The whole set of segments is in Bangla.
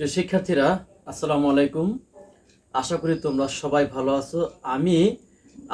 প্রিয় শিক্ষার্থীরা, আসসালামু আলাইকুম। আশা করি তোমরা সবাই ভালো আছো। আমি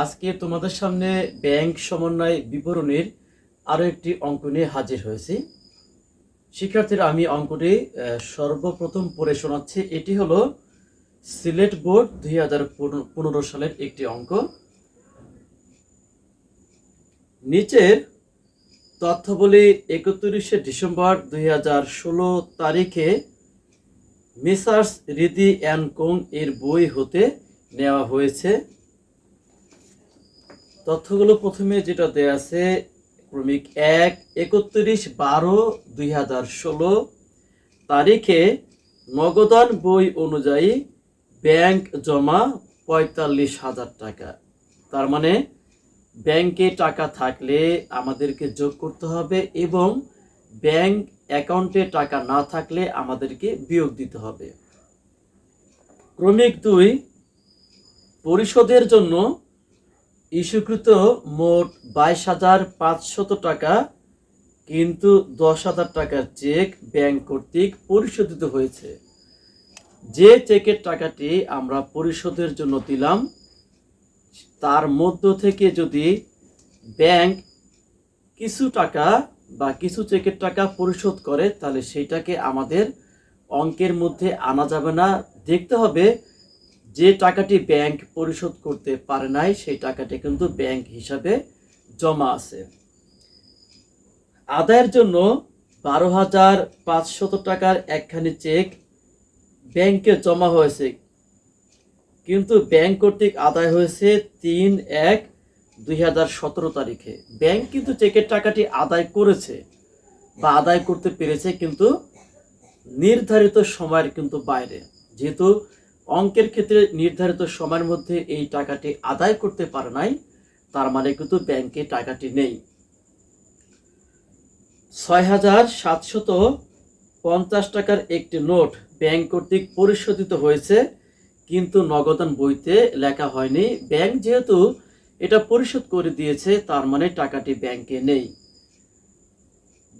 আজকে তোমাদের সামনে ব্যাংক সমন্বয় বিবরণীর আরও একটি অঙ্ক নিয়ে হাজির হয়েছি। শিক্ষার্থীরা, আমি অঙ্কটি সর্বপ্রথম পড়ে শোনাচ্ছি। এটি হলো সিলেট বোর্ড 2015 সালের একটি অঙ্ক। নিচের তথ্যবলী 31শে ডিসেম্বর 2016 তারিখে মেসার্স রিদি অ্যান্ড কোং এর বই হতে নেওয়া হয়েছে। তথ্যগুলো প্রথমে যেটা দেয়া আছে, ক্রমিক 1 31/12/2016 তারিখে নগদান বই অনুযায়ী ব্যাংক জমা 45,000 টাকা। তার মানে ব্যাংকে টাকা থাকলে আমাদেরকে যোগ করতে হবে এবং ব্যাংক অ্যাকাউন্টে টাকা না থাকলে আমাদেরকে বিয়োগ দিতে হবে। ক্রমিক 2, পরিশোধের জন্য ইস্যুকৃত মোট 22,500 টাকা, কিন্তু 10,000 টাকার চেক ব্যাংক কর্তৃক পরিশোধিত হয়েছে। যে চেকের টাকাটি আমরা পরিশোধের জন্য দিলাম তার মধ্য থেকে যদি ব্যাংক কিছু টাকা বা কিছু চেকের টাকা পরিশোধ করে, তাহলে সেইটাকে আমাদের অঙ্কের মধ্যে আনা যাবে না। দেখতে হবে যে টাকাটি ব্যাংক পরিশোধ করতে পারে নাই সেই টাকাটি কিন্তু ব্যাংক হিসাবে জমা আছে। আদায়ের জন্য 12,500 টাকার একখানি চেক ব্যাংকে জমা হয়েছে, কিন্তু ব্যাংক কর্তৃক আদায় হয়েছে 3/1/2017 তারিখে। ব্যাংক কিন্তু চেকের টাকাটি আদায় করেছে বা আদায় করতে পেরেছে, কিন্তু নির্ধারিত সময়ের কিন্তু বাইরে। যেহেতু অঙ্কের ক্ষেত্রে নির্ধারিত সময়ের মধ্যে এই টাকাটি আদায় করতে পারে নাই, তার মানে কিন্তু ব্যাংকে টাকাটি নেই। 6,750 টাকার একটি নোট ব্যাংক কর্তৃক পরিশোধিত হয়েছে, কিন্তু নগদান বইতে লেখা হয়নি। ব্যাংক যেহেতু এটা পরিশোধ করে দিয়েছে, তার মানে টাকাটি ব্যাংকে নেই।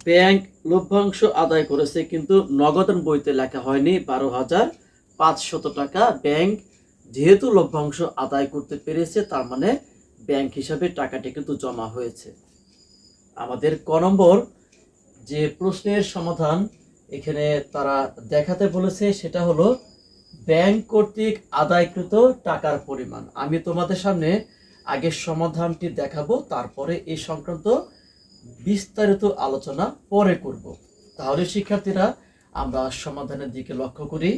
ব্যাংক লভ্যাংশ আদায় করেছে, কিন্তু নগদান বইতে লেখা হয়নি 12,500 টাকা। ব্যাংক যেহেতু লভ্যাংশ আদায় করতে পেরেছে, তার মানে ব্যাংক হিসাবে টাকাটি কিন্তু জমা হয়েছে। আমাদের ক নম্বর যে প্রশ্নের সমাধান এখানে তারা দেখাতে বলেছে সেটা হলো ব্যাংক কর্তৃক আদায়কৃত টাকার পরিমাণ। আমি তোমাদের সামনে আগে সমাধানটি দেখাবো, তারপরে এই সংক্রান্ত বিস্তারিত আলোচনা পরে করব। তাহলে শিক্ষার্থীরা, আমরা সমাধানের দিকে লক্ষ্য করি।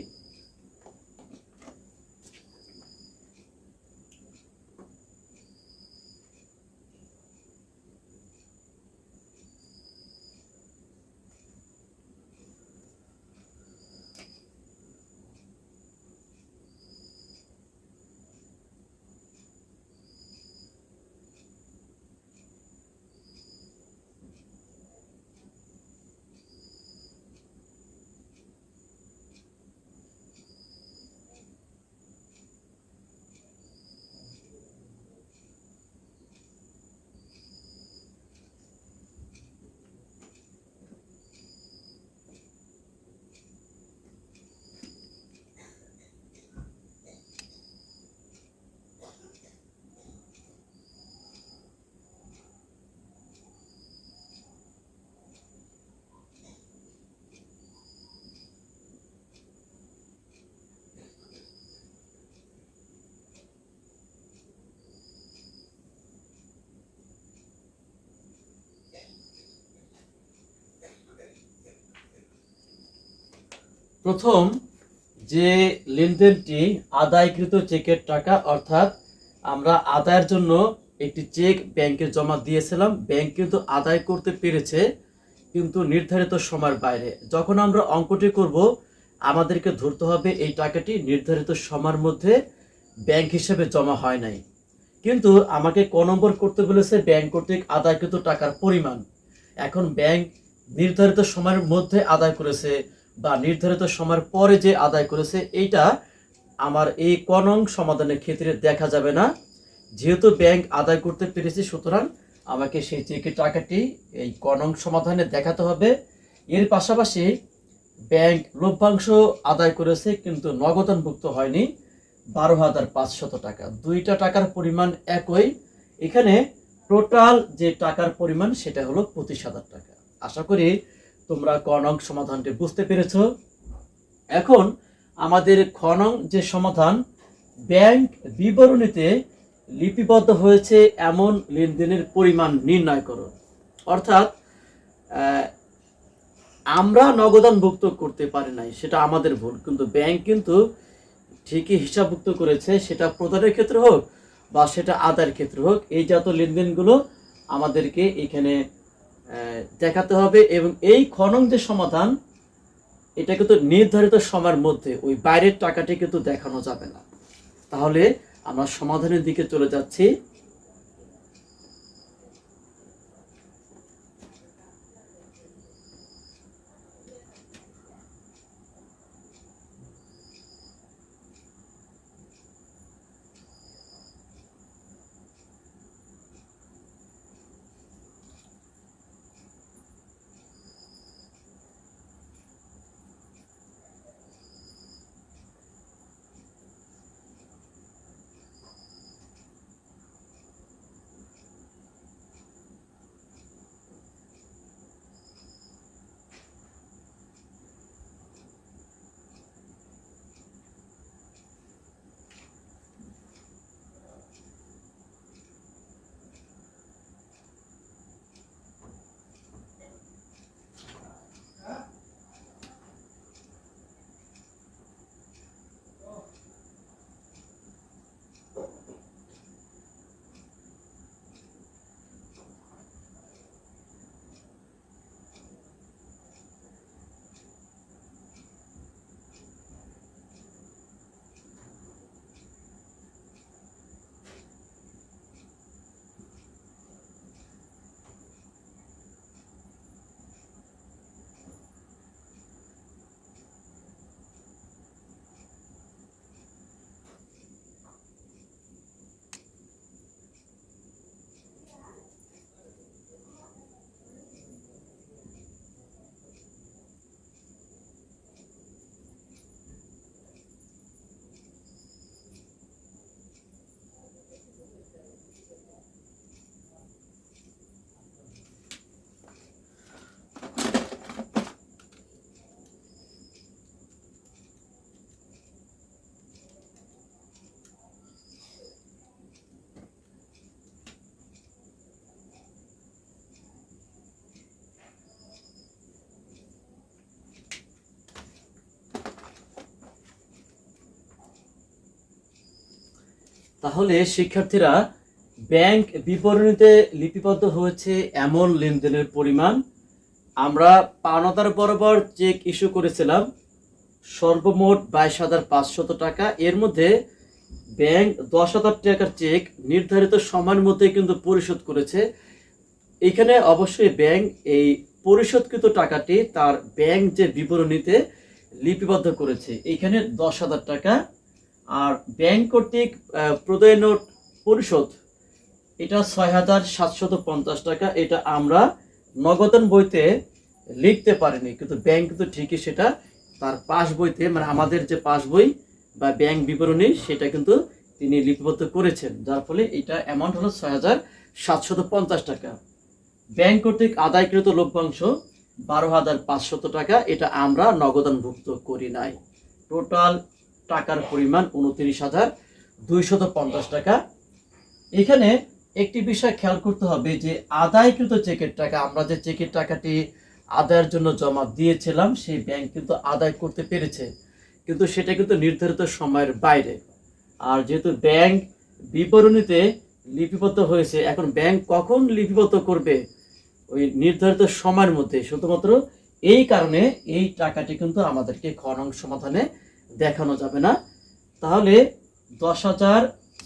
প্রথম যে লেনদেনটি আদায়কৃত চেকের টাকা, অর্থাৎ আমরা আদায়ের জন্য একটি চেক ব্যাংকে জমা দিয়েছিলাম, ব্যাংক কিন্তু আদায় করতে পেরেছে, কিন্তু নির্ধারিত সময়ের বাইরে। যখন আমরা অঙ্কটি করব, আমাদেরকে ধরতে হবে এই টাকাটি নির্ধারিত সময়ের মধ্যে ব্যাংক হিসেবে জমা হয় নাই। কিন্তু আমাকে ক নম্বর করতে বলেছে ব্যাংক কর্তৃক আদায়কৃত টাকার পরিমাণ। এখন ব্যাংক নির্ধারিত সময়ের মধ্যে আদায় করেছে বা নির্ধারিত সময়ের পরে যে আদায় করেছে, এইটা আমার এই ক নং সমাধানের ক্ষেত্রে দেখা যাবে না। যেহেতু ব্যাংক আদায় করতে পেরেছে, সুতরাং আমাকে সেই চেকের টাকাটি এই ক নং সমাধানে দেখাতে হবে। এর পাশাপাশি ব্যাংক লভ্যাংশ আদায় করেছে কিন্তু নগদানভুক্ত হয়নি 12,500 টাকা। দুইটা টাকার পরিমাণ একই। এখানে টোটাল যে টাকার পরিমাণ সেটা হলো 25,000 টাকা। আশা করি তোমরা ক নং সমাধানটি বুঝতে পেরেছো। এখন আমাদের খ নং যে সমাধান, ব্যাংক বিবরণীতে লিপিবদ্ধ হয়েছে এমন লেনদেনের পরিমাণ নির্ণয় করো। অর্থাৎ আমরা নগদানভুক্ত করতে পারি নাই, সেটা আমাদের ভুল, কিন্তু ব্যাংক কিন্তু ঠিকই হিসাবভুক্ত করেছে, সেটা প্রদানের ক্ষেত্রে হোক বা সেটা আদায়ের ক্ষেত্রে হোক। এই জাতীয় লেনদেনগুলো আমাদেরকে এখানে দেখাতে হবে। এবং এই খ নং যে সমাধান, এটা কিন্তু নির্ধারিত সময়ের মধ্যে ওই বাইরের টাকাটি কিন্তু দেখানো যাবে না। তাহলে আমরা সমাধানের দিকে চলে যাচ্ছি। তাহলে শিক্ষার্থীরা, ব্যাংক বিবরণীতে লিপিবদ্ধ হয়েছে এমন লেনদেনের পরিমাণ, আমরা পাওনাদার বরাবর চেক ইস্যু করেছিলাম সর্বমোট 22,500 টাকা। এর মধ্যে ব্যাংক 10,000 টাকার চেক নির্ধারিত সময়ের মধ্যে কিন্তু পরিশোধ করেছে। এখানে অবশ্যই ব্যাংক এই পরিশোধকৃত টাকাটি তার ব্যাংক যে বিবরণীতে লিপিবদ্ধ করেছে, এখানে 10,000 টাকা। আর ব্যাংক কর্তৃক প্রদেয় নোট পরিশোধ, এটা 6,750 টাকা। এটা আমরা নগদান বইতে লিখতে পারিনি, কিন্তু ব্যাংক কিন্তু ঠিকই সেটা তার পাস বইতে, মানে আমাদের যে পাস বই বা ব্যাংক বিবরণী, সেটা কিন্তু তিনি লিপিবদ্ধ করেছেন, যার ফলে এটা অ্যামাউন্ট হলো 6,750 টাকা। ব্যাংক কর্তৃক আদায়কৃত লভ্যাংশ 12,500 টাকা, এটা আমরা নগদানভুক্ত করি নাই। টোটাল টাকার পরিমাণ 29,250 টাকা। এখানে একটি বিষয় খেয়াল করতে হবে যে আদায়কৃত চেকের টাকা, আমরা যে চেকের টাকাটি আদায়ের জন্য জমা দিয়েছিলাম, সেই ব্যাংক কিন্তু আদায় করতে পেরেছে, কিন্তু সেটা কিন্তু নির্ধারিত সময়ের বাইরে। আর যেহেতু ব্যাংক বিবরণীতে লিপিবদ্ধ হয়েছে, এখন ব্যাংক কখন লিপিবদ্ধ করবে? ওই নির্ধারিত সময়ের মধ্যে। শুধুমাত্র এই কারণে এই টাকাটি কিন্তু আমাদেরকে খ নং সমাধানে দেখানো যাবে না। তাহলে 10,000,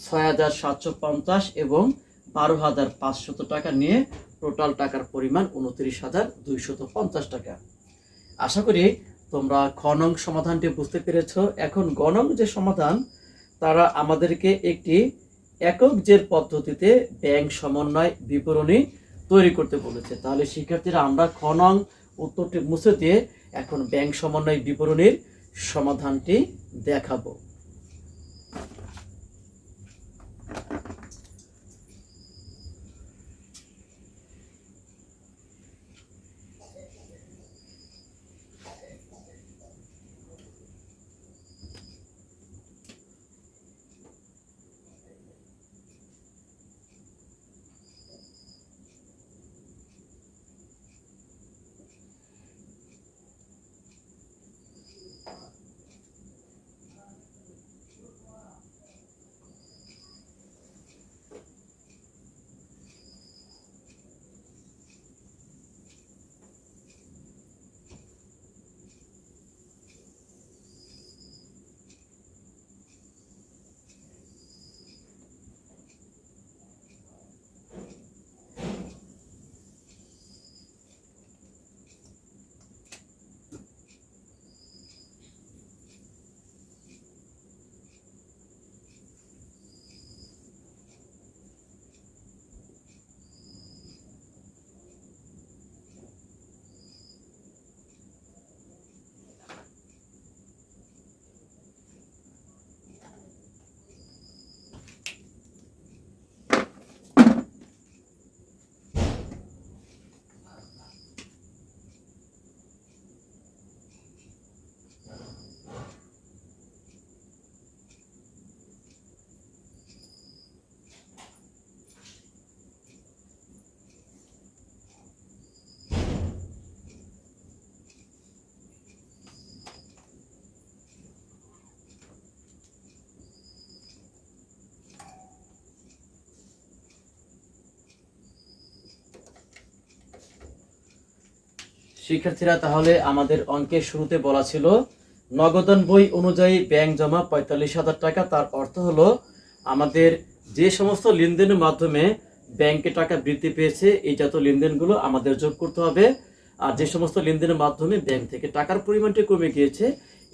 6,750 এবং 12,500 টাকা নিয়ে টোটাল টাকার পরিমাণ 29,250 টাকা। আশা করি তোমরা খ নং সমাধানটি বুঝতে পেরেছ। এখন গ নং যে সমাধান, তারা আমাদেরকে একটি একক জের পদ্ধতিতে ব্যাংক সমন্বয় বিবরণী তৈরি করতে বলেছে। তাহলে শিক্ষার্থীরা, আমরা খ নং উত্তরটি মুছে দিয়ে এখন ব্যাংক সমন্বয় বিবরণীর সমাধানটি দেখাবো। শিক্ষার্থীরা, তাহলে আমাদের অঙ্কের শুরুতে বলা ছিল নগদান বই অনুযায়ী ব্যাংক জমা ৪৫,০০০ টাকা। তার অর্থ হলো আমাদের যে সমস্ত লেনদেনের মাধ্যমে ব্যাংকে টাকা বৃদ্ধি পেয়েছে এই জাতীয় লেনদেনগুলো আমাদের যোগ করতে হবে, আর যে সমস্ত লেনদেনের মাধ্যমে ব্যাংক থেকে টাকার পরিমাণটি কমে গিয়েছে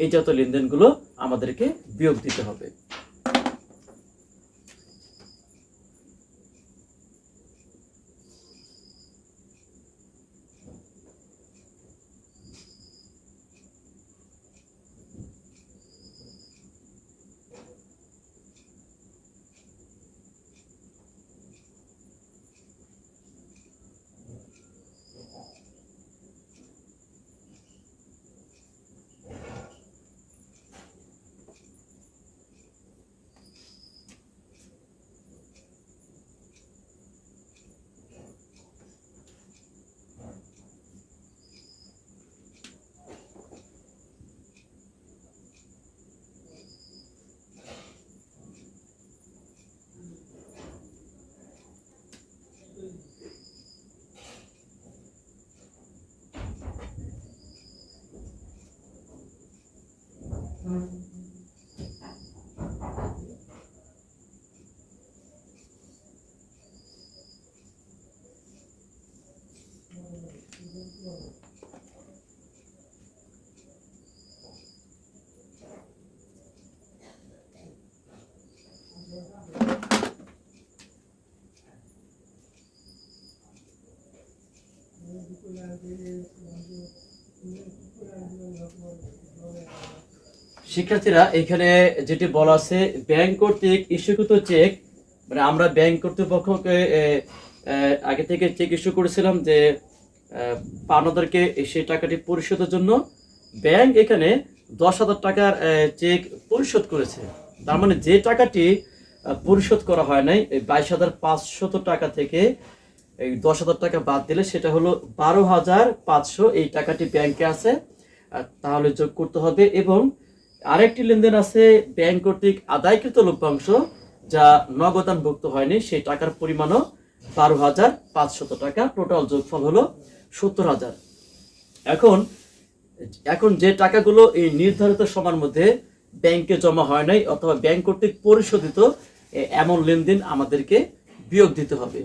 এই জাতীয় লেনদেনগুলো আমাদেরকে বিয়োগ দিতে হবে। শিক্ষার্থীরা, এখানে যেটি বলা আছে ব্যাংক কর্তৃক ইস্যুকৃত চেক, মানে আমরা ব্যাংক কর্তৃপক্ষকে আগে থেকে চেক ইস্যু করেছিলাম যে পাওনাদারকে সেই টাকাটি পরিশোধের জন্য ব্যাংক এখানে 10,000 টাকার চেক পরিশোধ করেছে। তার মানে যে টাকাটি পরিশোধ করা হয় নাই, 22,500 টাকা থেকে এই 10,000 টাকা বাদ দিলে সেটা হলো 12,500 এই টাকাটি ব্যাংকে আছে, তাহলে যোগ করতে হবে। এবং আরেকটি লেনদেন আছে ব্যাংক কর্তৃক আদায়কৃত লভ্যাংশ যা নগদানভুক্ত হয়নি, সেই টাকার পরিমাণও 12,500 টাকা। টোটাল যোগফল হলো 70,000। এখন যে টাকাগুলো এই নির্ধারিত সময়ের মধ্যে ব্যাংকে জমা হয় নাই অথবা ব্যাংক কর্তৃক পরিশোধিত এমন লেনদেন আমাদেরকে বিয়োগ দিতে হবে।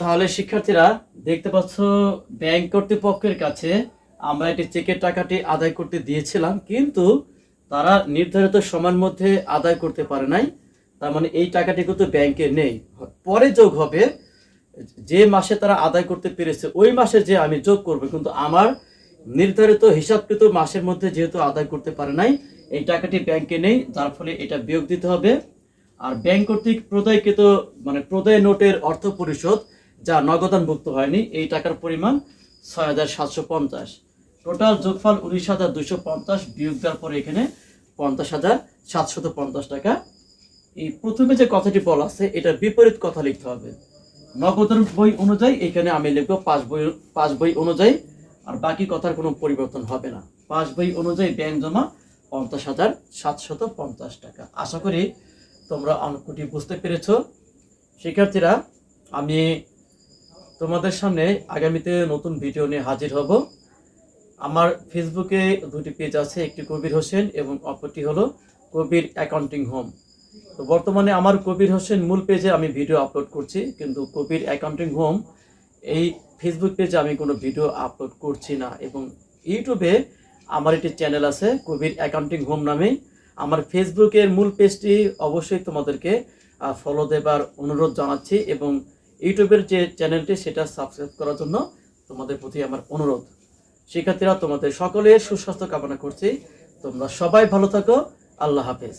তাহলে শিক্ষার্থীরা দেখতে পাচ্ছ ব্যাংক কর্তৃপক্ষের কাছে আমরা এটি চেকের টাকাটি আদায় করতে দিয়েছিলাম, কিন্তু তারা নির্ধারিত সময়ের মধ্যে আদায় করতে পারে নাই। তার মানে এই টাকাটি কিন্তু ব্যাংকে নেই, পরে যোগ হবে। যে মাসে তারা আদায় করতে পেরেছে ওই মাসে যে আমি যোগ করব, কিন্তু আমার নির্ধারিত হিসাবকৃত মাসের মধ্যে যেহেতু আদায় করতে পারে নাই, এই টাকাটি ব্যাংকে নেই, যার ফলে এটা বিয়োগ দিতে হবে। আর ব্যাংক কর্তৃক প্রদায়কৃত মানে প্রদায় নোটের অর্থ পরিশোধ যা নগদানভুক্ত হয়নি, এই টাকার পরিমাণ ৬,৭৫০। টোটাল যোগফল ১৯,২৫০ বিয়োগ দেওয়ার পরে এখানে ৫০,৭৫০ টাকা। এই প্রথমে যে কথাটি বলা আছে এটার বিপরীত কথা লিখতে হবে। নগদের বই অনুযায়ী এখানে আমি লিখবো পাস বই অনুযায়ী, আর বাকি কথার কোনো পরিবর্তন হবে না। পাস বই অনুযায়ী ব্যাংক জমা ৫০,৭৫০ টাকা। আশা করি তোমরা অঙ্কটি বুঝতে পেরেছো। শিক্ষার্থীরা, আমি তোমাদের সামনে আগামীতে নতুন ভিডিও নিয়ে হাজির হব। আমার ফেসবুকে দুটি পেজ আছে, একটি কবির হোসেন এবং অপরটি হলো কবির অ্যাকাউন্টিং হোম। তো বর্তমানে আমার কবির হোসেন মূল পেজে আমি ভিডিও আপলোড করছি, কিন্তু কবির অ্যাকাউন্টিং হোম এই ফেসবুক পেজে আমি কোনো ভিডিও আপলোড করছি না। এবং ইউটিউবে আমার একটি চ্যানেল আছে কবির অ্যাকাউন্টিং হোম নামেই। আমার ফেসবুকের মূল পেজটি অবশ্যই তোমাদেরকে ফলো দেবার অনুরোধ জানাচ্ছি, এবং ইউটিউবের যে চ্যানেলটি সেটা সাবস্ক্রাইব করার জন্য তোমাদের প্রতি আমার অনুরোধ। শিক্ষার্থীরা, তোমাদের সকলের সুস্বাস্থ্য কামনা করছি। তোমরা সবাই ভালো থাকো। আল্লাহ হাফেজ।